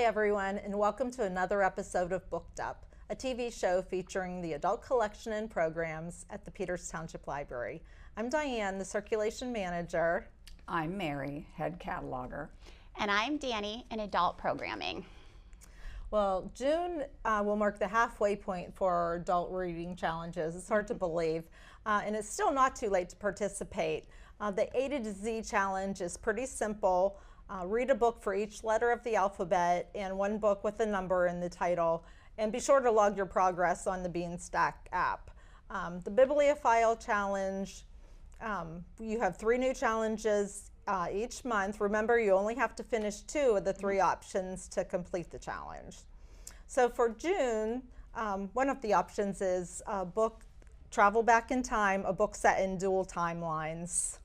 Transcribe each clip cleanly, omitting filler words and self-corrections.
everyone, and welcome to another episode of Booked Up, a TV show featuring the adult collection and programs at the Peters Township Library. I'm Diane, the circulation manager. I'm Mary, head cataloger. And I'm Dani, in adult programming. Well, June will mark the halfway point for our adult reading challenges. It's hard to believe, and it's still not too late to participate. The A to Z challenge is pretty simple. Read a book for each letter of the alphabet and one book with a number in the title, and be sure to log your progress on the Beanstack app. The Bibliophile challenge, you have 3 new challenges each month. Remember, you only have to finish 2 of the 3 options to complete the challenge. So for June, one of the options is a book, Travel Back in Time, a book set in dual timelines.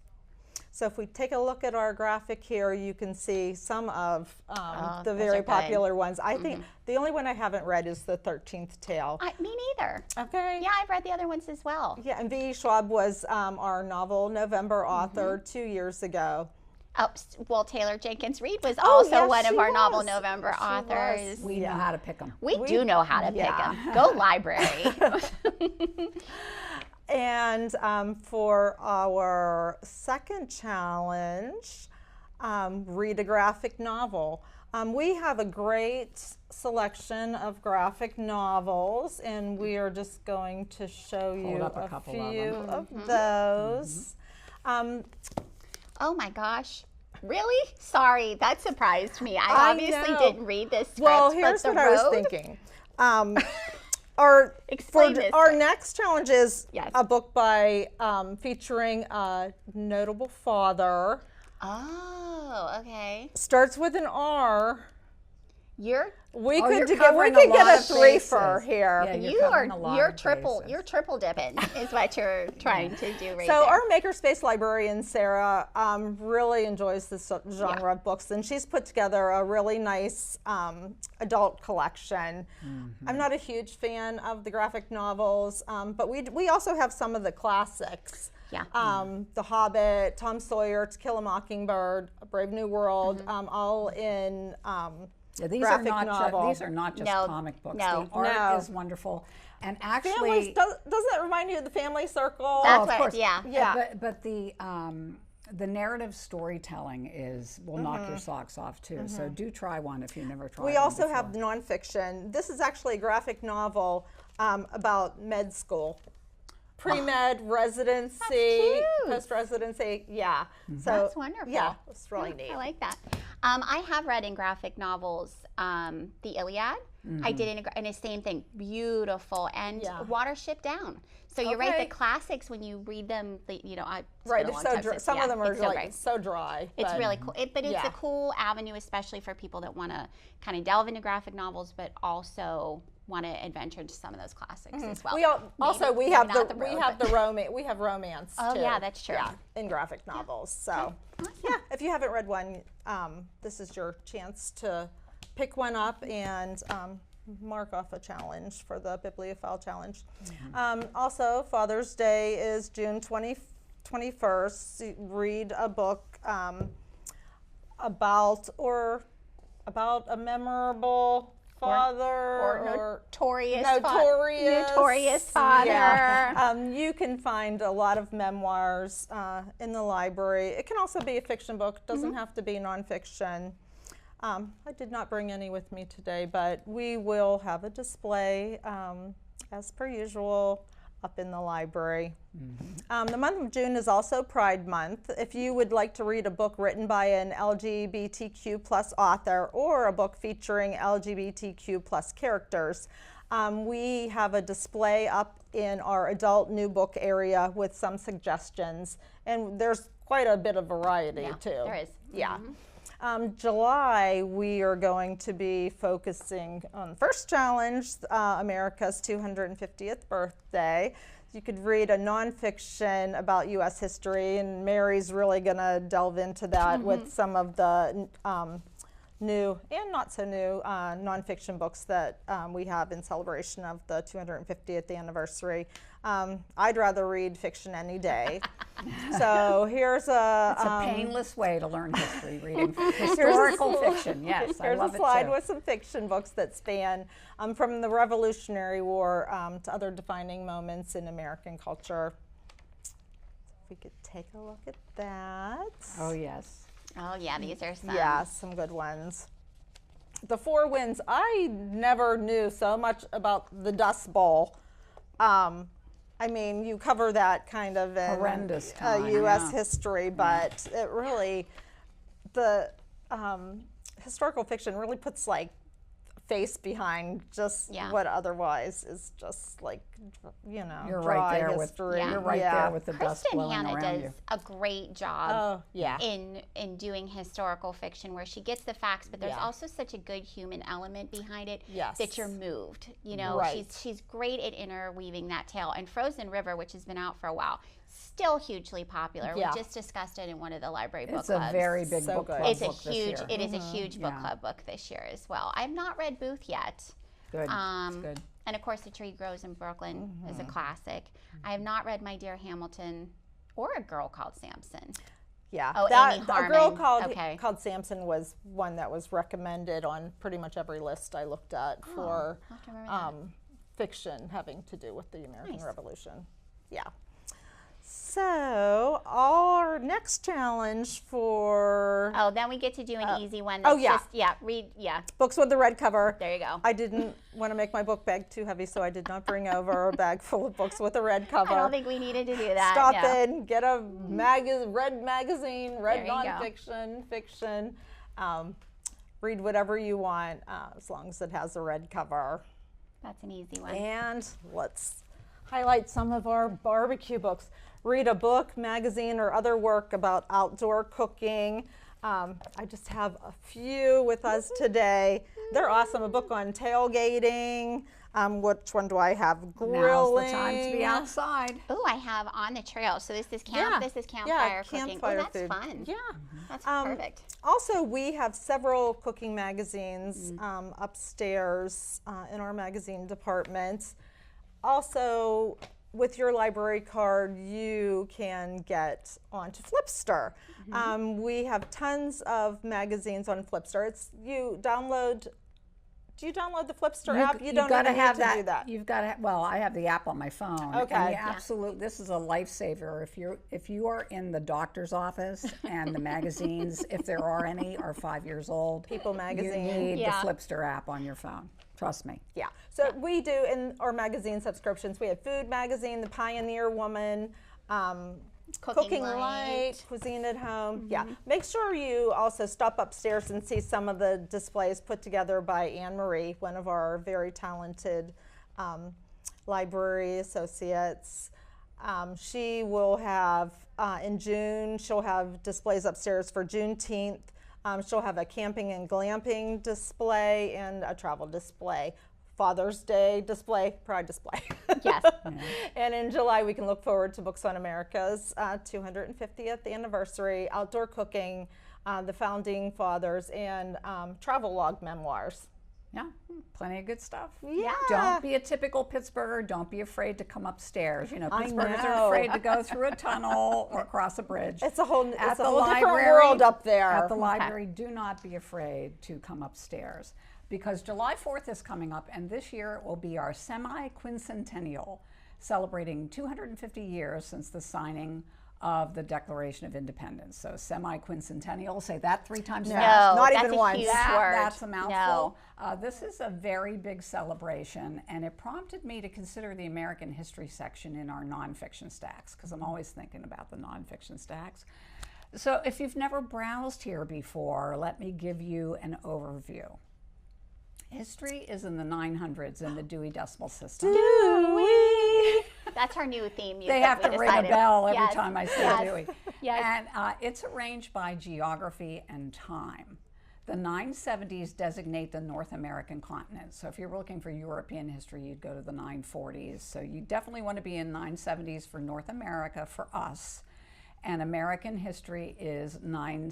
So if we take a look at our graphic here, you can see some of the very popular ones. I think the only one I haven't read is The 13th Tale. Me neither. Okay. Yeah, I've read the other ones as well. Yeah, and V. Schwab was our novel November author 2 years ago. Oh, well, Taylor Jenkins Reid was also one of our novel November authors. We know how to pick them. We do know how to pick them. Go library. And for our second challenge, read a graphic novel. We have a great selection of graphic novels, and we are just going to show you a few of those. Oh my gosh. Really? Sorry, that surprised me. I obviously didn't read this script. Well, here's what I was thinking. Our next challenge is a book by featuring a notable father. Oh, okay. Starts with an R. We could get a 3-fer here. Yeah, you're triple dipping is what you're trying to do right So there. our makerspace librarian Sarah really enjoys this genre of books, and she's put together a really nice adult collection. I'm not a huge fan of the graphic novels, but we also have some of the classics. Yeah. The Hobbit, Tom Sawyer, To Kill a Mockingbird, A Brave New World, all in these are not just comic books. No. The art is wonderful, and actually, doesn't that remind you of the Family Circle? That's of course. Yeah. But the narrative storytelling will knock your socks off too. So do try one if you've never tried. We one also before. have nonfiction. This is actually a graphic novel about med school. Pre-med, residency, post-residency, So that's wonderful. Yeah, it's really neat. I like that. I have read in graphic novels the Iliad. I did in a same thing, beautiful, and Watership Down. So you're right, the classics, when you read them, Some of them are so dry. It's really cool. But it's a cool avenue, especially for people that want to kind of delve into graphic novels, but also want to adventure into some of those classics as well. We have romance too. Oh yeah, that's true. Yeah, in graphic novels. So if you haven't read one, this is your chance to pick one up and mark off a challenge for the Bibliophile challenge. Also, Father's Day is June 21st. Read a book about a memorable father or notorious father. Yeah. You can find a lot of memoirs in the library. It can also be a fiction book. It doesn't have to be nonfiction. I did not bring any with me today, but we will have a display as per usual up in the library. The month of June is also Pride Month. If you would like to read a book written by an LGBTQ plus author or a book featuring LGBTQ plus characters, we have a display up in our adult new book area with some suggestions, and there's quite a bit of variety too. There is. Yeah. July, we are going to be focusing on the first challenge, America's 250th birthday. You could read a nonfiction about U.S. history, and Mary's really going to delve into that with some of the new and not so new nonfiction books that we have in celebration of the 250th anniversary I'd rather read fiction any day. So here's a... It's a painless way to learn history, reading historical fiction. Yes, I love it too. Here's a slide with some fiction books that span from the Revolutionary War to other defining moments in American culture. We could take a look at that. Oh, yes. Oh, yeah, these are some. Yeah, some good ones. The Four Winds, I never knew so much about the Dust Bowl. I mean, you cover that kind of in horrendous time, U.S. history, but it really, the historical fiction really puts like face behind just what otherwise is just like, you know, you're dry right there history. You're right there with the dust blowing Hannah around does you. a great job in doing historical fiction where she gets the facts, but there's also such a good human element behind it that you're moved. You know, she's great at interweaving that tale. And Frozen River, which has been out for a while, still hugely popular. We just discussed it in one of the library book clubs. It's a very big book club It's book this year. It is a huge book club book this year as well. I have not read Booth yet. Good. It's good. And of course, The Tree Grows in Brooklyn is a classic. I have not read My Dear Hamilton or A Girl Called Samson. Yeah, Amy A Harmon. Girl Called Samson was one that was recommended on pretty much every list I looked at for fiction having to do with the American Revolution. Yeah. So our next challenge for... Oh, then we get to do an easy one. That's read books with the red cover. There you go. I didn't want to make my book bag too heavy, so I did not bring over a bag full of books with a red cover. I don't think we needed to do that. Stop in, get a red magazine, red nonfiction, fiction. Read whatever you want, as long as it has a red cover. That's an easy one. And let's highlight some of our barbecue books. Read a book, magazine, or other work about outdoor cooking. I just have a few with us today. They're awesome. A book on tailgating. Which one do I have? Grilling. Now's the time to be outside. Oh, I have On the Trail. So this is campfire cooking. Campfire that's food. Fun. Yeah. That's perfect. Also, we have several cooking magazines upstairs in our magazine department. Also, with your library card, you can get onto Flipster. We have tons of magazines on Flipster. You download. Do you download the Flipster app? You don't even have to do that. You've got to. Well, I have the app on my phone. Okay. And absolutely, this is a lifesaver. If you are in the doctor's office and the magazines, if there are any, are 5 years old. People magazine. You need the Flipster app on your phone. Trust me. Yeah. So we do in our magazine subscriptions. We have Food Magazine, The Pioneer Woman, Cooking Light, Cuisine at Home. Yeah. Make sure you also stop upstairs and see some of the displays put together by Anne Marie, one of our very talented library associates. She will have, in June, she'll have displays upstairs for Juneteenth. She'll have a camping and glamping display and a travel display. Father's Day display, Pride display. Yes. And in July, we can look forward to Books on America's 250th anniversary, outdoor cooking, the founding fathers, and travel log memoirs. Yeah, plenty of good stuff. Yeah. Don't be a typical Pittsburgher. Don't be afraid to come upstairs. You know, Pittsburghers are afraid to go through a tunnel or across a bridge. It's a whole different world up there. At the library, do not be afraid to come upstairs, because July 4th is coming up, and this year it will be our semi-quincentennial, celebrating 250 years since the signing of the Declaration of Independence. So semi-quincentennial, say that 3 times fast. Not that's even a once. huge word. That's a mouthful. This is a very big celebration, and it prompted me to consider the American history section in our nonfiction stacks, because I'm always thinking about the nonfiction stacks. So if you've never browsed here before, let me give you an overview. History is in the 900s in the Dewey Decimal System. Dewey! That's our new theme music. They have to ring a bell every time I say Dewey. Yes. And it's arranged by geography and time. The 970s designate the North American continent. So if you're looking for European history, you'd go to the 940s. So you definitely want to be in 970s for North America for us. And American history is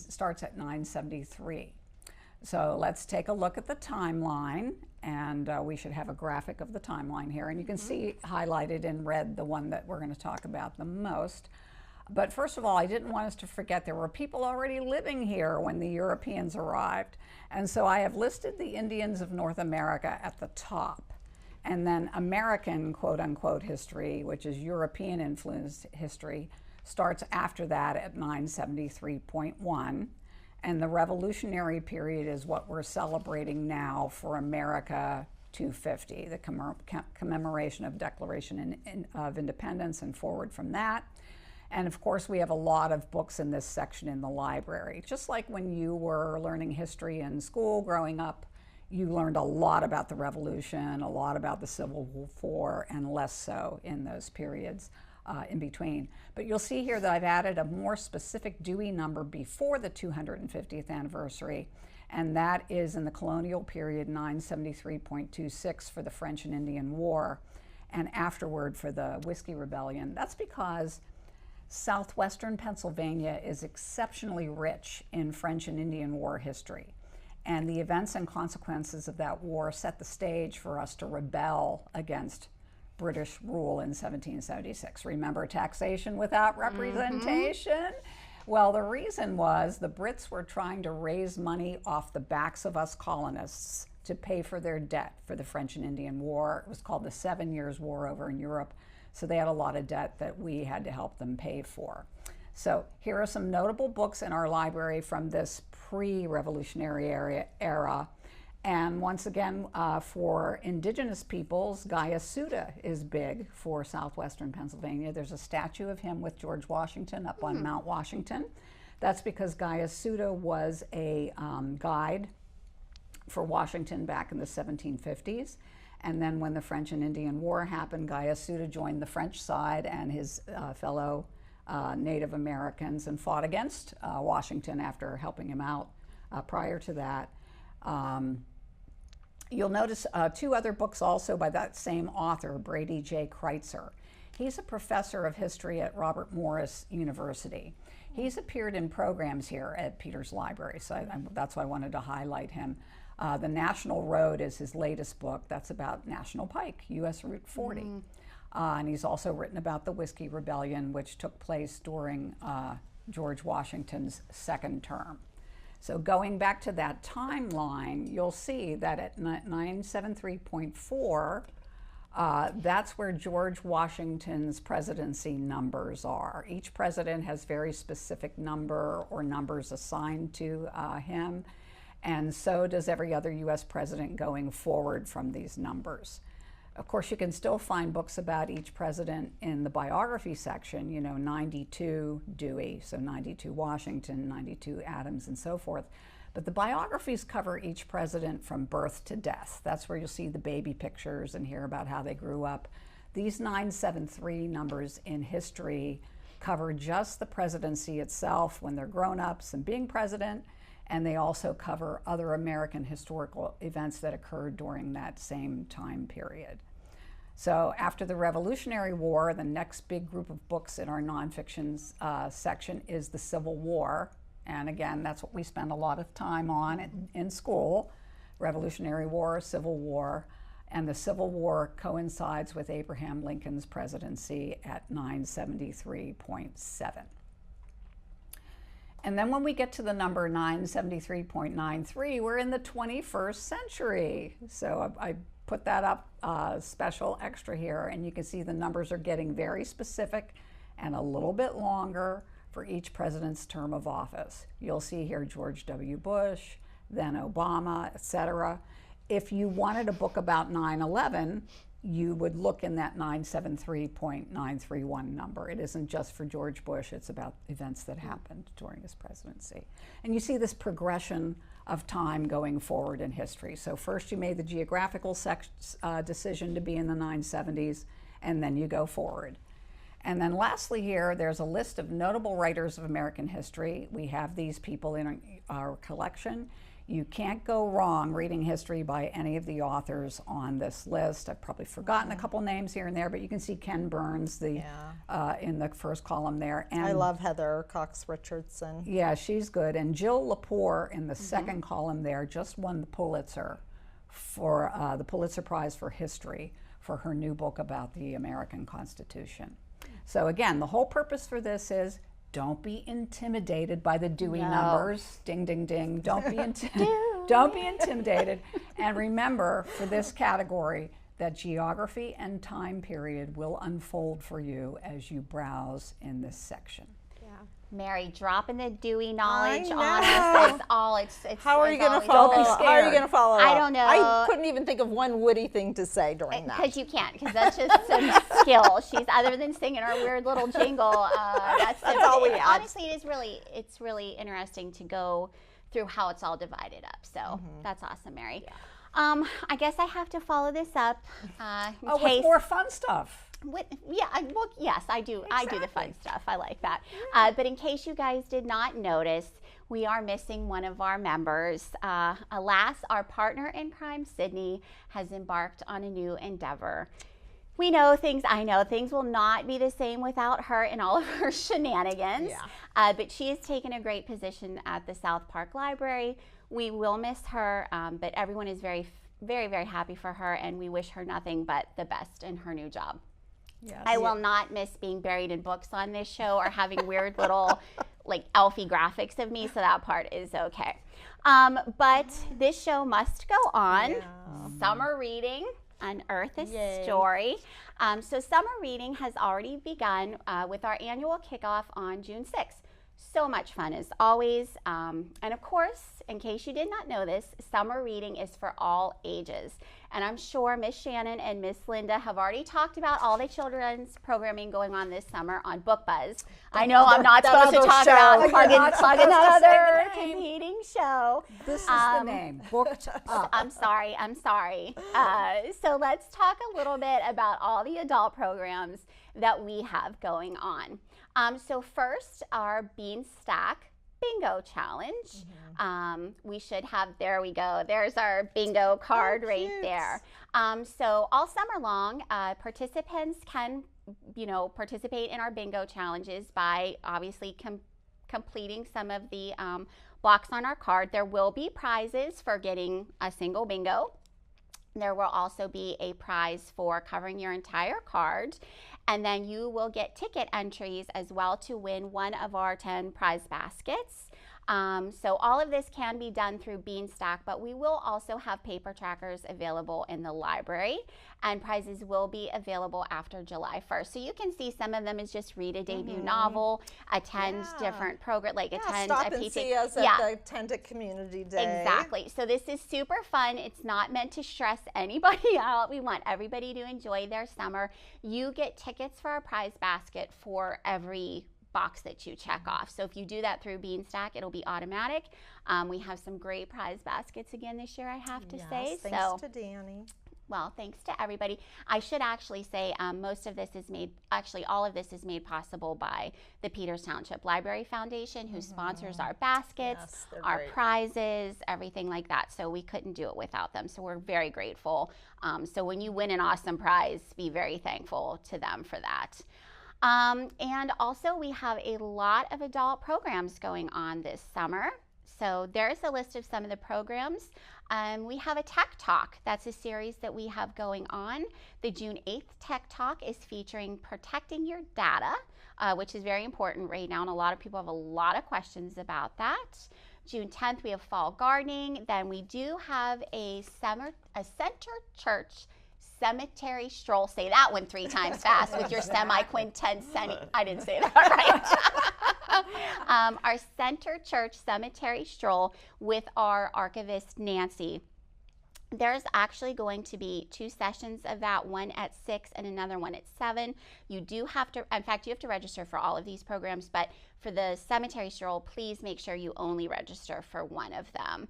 starts at 973. So let's take a look at the timeline, and we should have a graphic of the timeline here, and you can see highlighted in red the one that we're going to talk about the most. But first of all, I didn't want us to forget there were people already living here when the Europeans arrived, and so I have listed the Indians of North America at the top, and then American quote-unquote history, which is European influenced history, starts after that at 973.1. And the Revolutionary period is what we're celebrating now for America 250, the commemoration of Declaration of Independence and forward from that. And of course, we have a lot of books in this section in the library. Just like when you were learning history in school growing up, you learned a lot about the Revolution, a lot about the Civil War, and less so in those periods in between. But you'll see here that I've added a more specific Dewey number before the 250th anniversary, and that is in the colonial period 973.26 for the French and Indian War, and afterward for the Whiskey Rebellion. That's because southwestern Pennsylvania is exceptionally rich in French and Indian War history. And the events and consequences of that war set the stage for us to rebel against British rule in 1776. Remember taxation without representation? Well, the reason was the Brits were trying to raise money off the backs of us colonists to pay for their debt for the French and Indian War. It was called the 7 Years' War over in Europe. So they had a lot of debt that we had to help them pay for. So here are some notable books in our library from this pre-revolutionary era. And once again, for indigenous peoples, Gaius Suda is big for southwestern Pennsylvania. There's a statue of him with George Washington up on Mount Washington. That's because Gaius Suda was a guide for Washington back in the 1750s. And then when the French and Indian War happened, Gaius Suda joined the French side and his fellow Native Americans and fought against Washington after helping him out prior to that. You'll notice two other books also by that same author, Brady J. Kreitzer. He's a professor of history at Robert Morris University. He's appeared in programs here at Peters Library, so that's why I wanted to highlight him. The National Road is his latest book. That's about National Pike, U.S. Route 40. And he's also written about the Whiskey Rebellion, which took place during George Washington's second term. So going back to that timeline, you'll see that at 973.4, that's where George Washington's presidency numbers are. Each president has very specific number or numbers assigned to him, and so does every other U.S. president going forward from these numbers. Of course, you can still find books about each president in the biography section, 92 Dewey, so 92 Washington, 92 Adams, and so forth. But the biographies cover each president from birth to death. That's where you'll see the baby pictures and hear about how they grew up. These 973 numbers in history cover just the presidency itself when they're grown-ups and being president, and they also cover other American historical events that occurred during that same time period. So after the Revolutionary War, the next big group of books in our nonfiction section is the Civil War. And again, that's what we spend a lot of time on in school, Revolutionary War, Civil War. And the Civil War coincides with Abraham Lincoln's presidency at 973.7. And then when we get to the number 973.93, we're in the 21st century. So I put that up special extra here, and you can see the numbers are getting very specific and a little bit longer for each president's term of office. You'll see here George W. Bush, then Obama, etc. If you wanted a book about 9/11, you would look in that 973.931 number. It isn't just for George Bush, it's about events that happened during his presidency. And you see this progression of time going forward in history. So first you made the geographical decision to be in the 970s, and then you go forward. And then lastly here, there's a list of notable writers of American history. We have these people in our collection. You can't go wrong reading history by any of the authors on this list. I've probably forgotten a couple names here and there, but you can see Ken Burns in the first column there. And I love Heather Cox Richardson. Yeah, she's good. And Jill Lepore in the second column there just won the Pulitzer for the Pulitzer Prize for History for her new book about the American Constitution. So again, the whole purpose for this is don't be intimidated by the Dewey numbers. Ding, ding, ding. Don't be intimidated. And remember, for this category, that geography and time period will unfold for you as you browse in this section. Mary, dropping the Dewey knowledge on us. It's all. It's How are you going to follow? How are you going to follow? I don't know. I couldn't even think of one witty thing to say during that. Because you can't. Because that's just some skill. She's other than singing our weird little jingle. That's all we had. Honestly, it's really interesting to go through how it's all divided up. So that's awesome, Mary. Yeah. I guess I have to follow this up. With more fun stuff. Yes, I do. Exactly. I do the fun stuff. I like that. But in case you guys did not notice, we are missing one of our members. Alas, our partner in crime, Sydney, has embarked on a new endeavor. I know things will not be the same without her and all of her shenanigans. Yeah. But she has taken a great position at the South Park Library. We will miss her, but everyone is very, very, very happy for her, and we wish her nothing but the best in her new job. Yes. I will not miss being buried in books on this show or having weird little elfy graphics of me, so that part is okay. But this show must go on. Yeah. Summer reading, Unearth a Story. So summer reading has already begun with our annual kickoff on June 6th. So much fun as always. And of course, in case you did not know this, summer reading is for all ages. And I'm sure Miss Shannon and Miss Linda have already talked about all the children's programming going on this summer on Book Buzz. I know I'm not supposed to talk about plug another competing show. This is the name, Booked Up. I'm sorry. So let's talk a little bit about all the adult programs that we have going on. So first, our Beanstack Bingo Challenge. We should have, there we go. There's our bingo card right there. So all summer long, participants can, participate in our bingo challenges by obviously completing some of the blocks on our card. There will be prizes for getting a single bingo. There will also be a prize for covering your entire card. And then you will get ticket entries as well to win one of our 10 prize baskets. So all of this can be done through Beanstack, but we will also have paper trackers available in the library, and prizes will be available after July 1st. So you can see some of them is just read a debut novel, attend different programs, attend stop a and PT. see us at the Attend a Community Day. Exactly. So this is super fun. It's not meant to stress anybody out. We want everybody to enjoy their summer. You get tickets for our prize basket for every box that you check off. So if you do that through Beanstack, it'll be automatic. We have some great prize baskets again this year, I have to say. Thanks to Dani. Well, thanks to everybody. I should actually say most of this is made, actually all of this is made possible by the Peters Township Library Foundation, who sponsors our baskets, our prizes, everything like that. So we couldn't do it without them. So we're very grateful. So when you win an awesome prize, be very thankful to them for that. And also we have a lot of adult programs going on this summer. So there's a list of some of the programs. We have a Tech Talk. That's a series that we have going on. The June 8th Tech Talk is featuring protecting your data, which is very important right now, and a lot of people have a lot of questions about that. June 10th, we have fall gardening. Then we do have a Center Church cemetery stroll. Say that one 3 times fast with your semi-quintencennial. I didn't say that right. Our Center Church cemetery stroll with our archivist, Nancy. There's actually going to be 2 sessions of that, one at 6 and another one at 7. You do have to, in fact, you have to register for all of these programs, but for the cemetery stroll, please make sure you only register for one of them.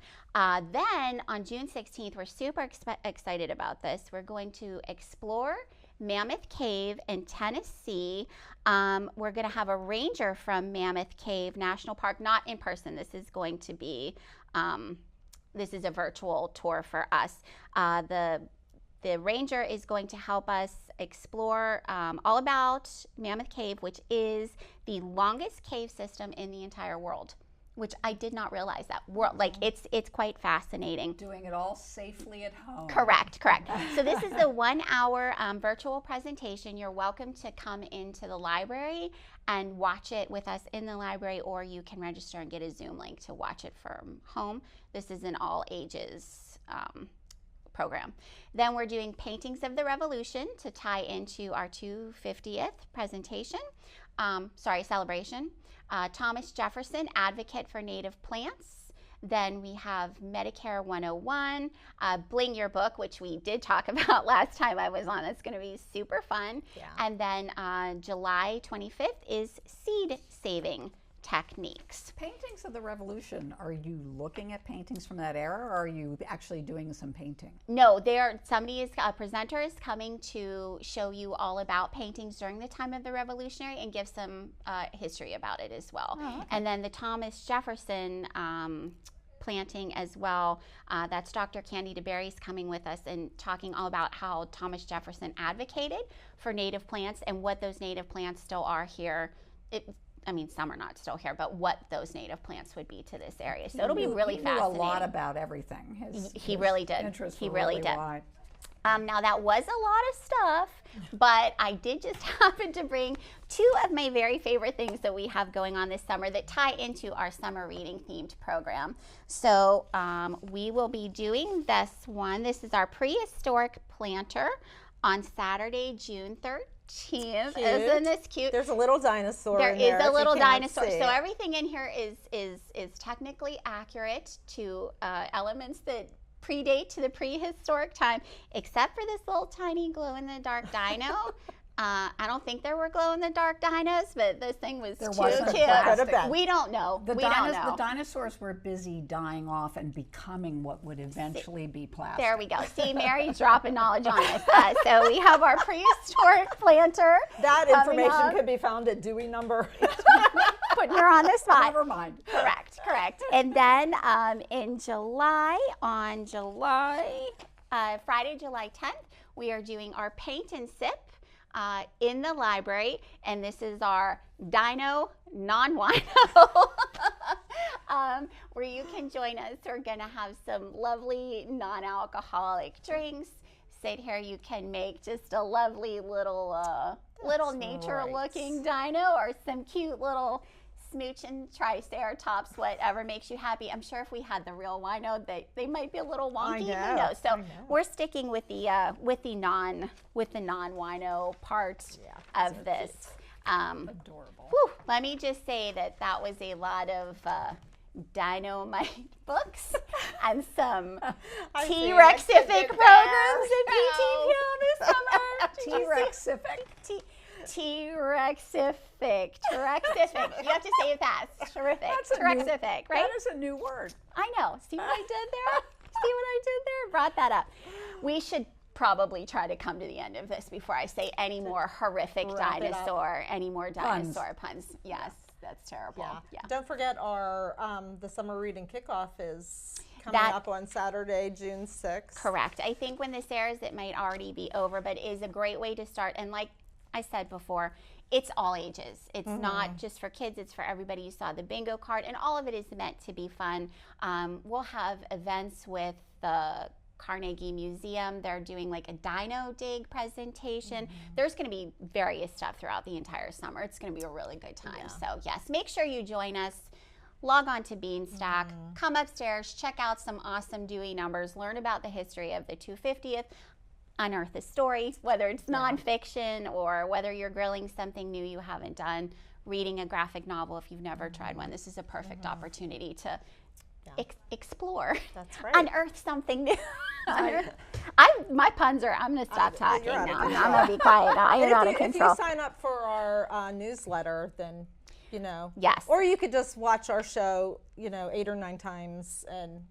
Then on June 16th, we're super excited about this. We're going to explore Mammoth Cave in Tennessee. We're going to have a ranger from Mammoth Cave National Park, not in person. This is going to be, this is a virtual tour for us. The ranger is going to help us explore all about Mammoth Cave, which is the longest cave system in the entire world, which I did not realize that. Like, it's quite fascinating. Doing it all safely at home. Correct. So this is a 1-hour virtual presentation. You're welcome to come into the library and watch it with us in the library, or you can register and get a Zoom link to watch it from home. This is an all ages program. Then we're doing Paintings of the Revolution to tie into our 250th presentation, celebration. Thomas Jefferson, Advocate for Native Plants. Then we have Medicare 101, Bling Your Book, which we did talk about last time I was on. It's going to be super fun. Yeah. And then July 25th is Seed Saving Techniques. Paintings of the Revolution, are you looking at paintings from that era, or are you actually doing some painting? No, a presenter is coming to show you all about paintings during the time of the Revolutionary and give some history about it as well. Oh, okay. And then the Thomas Jefferson planting as well. That's Dr. Candy DeBerry's coming with us and talking all about how Thomas Jefferson advocated for native plants and what those native plants still are here. Some are not still here, but what those native plants would be to this area. So it'll be really fascinating. He knew a lot about everything. He really did. He really did. Wide. Now that was a lot of stuff, but I did just happen to bring 2 of my very favorite things that we have going on this summer that tie into our summer reading themed program. So we will be doing this one. This is our prehistoric planter on Saturday, June 3rd. Cute. Isn't this cute? There's a little dinosaur. There is a little dinosaur. So everything in here is technically accurate to elements that predate to the prehistoric time, except for this little tiny glow-in-the-dark dino. I don't think there were glow-in-the-dark dinos, but this thing was too cute. We don't know. The dinosaurs were busy dying off and becoming what would eventually be plastic. There we go. See, Mary's dropping knowledge on us. So we have our prehistoric planter. That information could be found at Dewey number. Putting her on the spot. Never mind. Correct. And then in July, Friday, July 10th, we are doing our Paint and Sip in the library, and this is our Dino non-wino where you can join us. We're going to have some lovely non-alcoholic drinks. Sit here, you can make just a lovely little nature-looking dino, or some cute little smooch and triceratops, whatever makes you happy. I'm sure if we had the real wino, they might be a little wonky. Who knows? So we're sticking with the non-wino part of this. Adorable. Whew, let me just say that was a lot of dynamite books and some T-Rexific programs in PTP this summer. T-Rexific. T-Rexific. You have to say it fast. Terrific. T-Rexific, right? That is a new word. I know. See what I did there? Brought that up. We should probably try to come to the end of this before I say any more horrific dinosaur puns. Yes, that's terrible. Yeah. Don't forget our the summer reading kickoff is coming up on Saturday, June 6th. Correct. I think when this airs, it might already be over, but it is a great way to start. And like I said before, it's all ages. It's not just for kids, it's for everybody. You saw the bingo card, and all of it is meant to be fun. We'll have events with the Carnegie Museum. They're doing like a dino dig presentation. There's going to be various stuff throughout the entire summer. It's going to be a really good time. So yes, make sure you join us. Log on to Beanstalk, come upstairs, check out some awesome Dewey numbers, learn about the history of the 250th, unearth a story, whether it's nonfiction or whether you're grilling something new you haven't done, reading a graphic novel if you've never tried one. This is a perfect opportunity to explore. That's right. Unearth something new. My puns are, I'm going to stop talking now. I'm going to be quiet now. I am out of control. If you sign up for our newsletter, then, Yes. Or you could just watch our show, 8 or 9 times and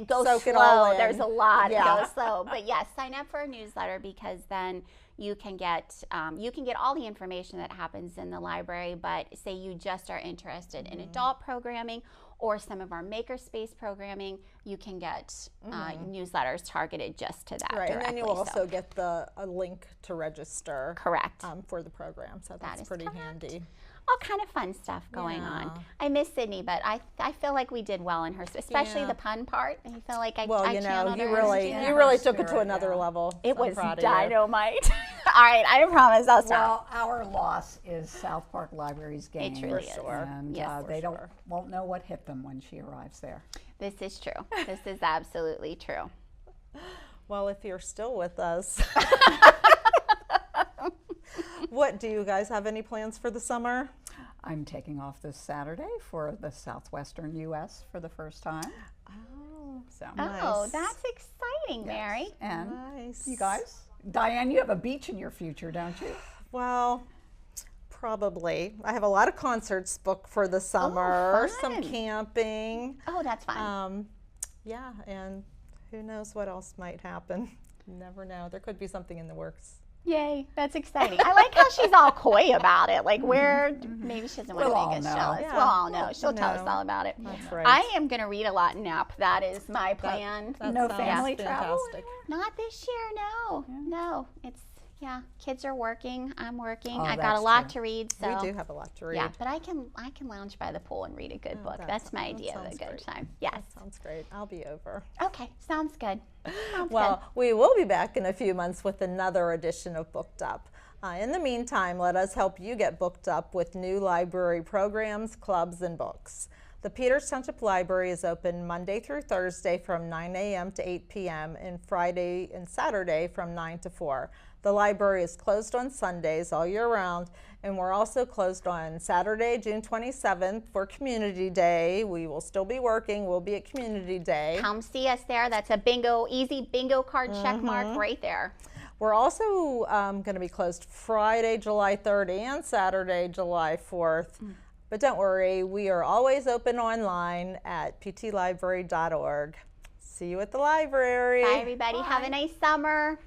go soak slow. It all in. There's a lot. Go slow. But yes, sign up for a newsletter, because then you can get all the information that happens in the library, but say you just are interested in adult programming or some of our makerspace programming, you can get newsletters targeted just to that directly. And then you'll also get a link to register. Correct. For the program, so that's pretty handy. All kind of fun stuff going on. I miss Sydney, but I feel like we did well in her, especially the pun part. I feel like I channeled her. You really took it to another level. It was dynamite. All right, I promise I'll stop. Well, our loss is South Park Library's game. It truly is. And they won't know what hit them when she arrives there. This is true. This is absolutely true. Well, if you're still with us, what do you guys have any plans for the summer? I'm taking off this Saturday for the southwestern U.S. for the first time. Oh, so nice. That's exciting, Mary. And you guys, Diane, you have a beach in your future, don't you? Well, probably. I have a lot of concerts booked for the summer. Some camping. Oh, that's fun. Yeah, and who knows what else might happen. You never know. There could be something in the works. Yay, that's exciting. I like how she's all coy about it. Like maybe she doesn't want to make us jealous. Yeah. We'll all know. She'll tell us all about it. That's right. I am going to read a lot in Nap. That is my plan. No family travel? Not this year, no. Yeah. No. Kids are working. I'm working. Oh, I got a lot to read. So. We do have a lot to read. Yeah, but I can lounge by the pool and read a good book. That's my idea of a good time. Yes. That sounds great. I'll be over. Okay, sounds good. We will be back in a few months with another edition of Booked Up. In the meantime, let us help you get booked up with new library programs, clubs, and books. The Peters Township Library is open Monday through Thursday from 9 a.m. to 8 p.m. and Friday and Saturday from 9 to 4. The library is closed on Sundays all year round, and we're also closed on Saturday, June 27th for Community Day. We will still be working. We'll be at Community Day. Come see us there. That's a easy bingo card check mark right there. We're also going to be closed Friday, July 3rd and Saturday, July 4th. But don't worry, we are always open online at ptlibrary.org. See you at the library. Bye, everybody. Have a nice summer.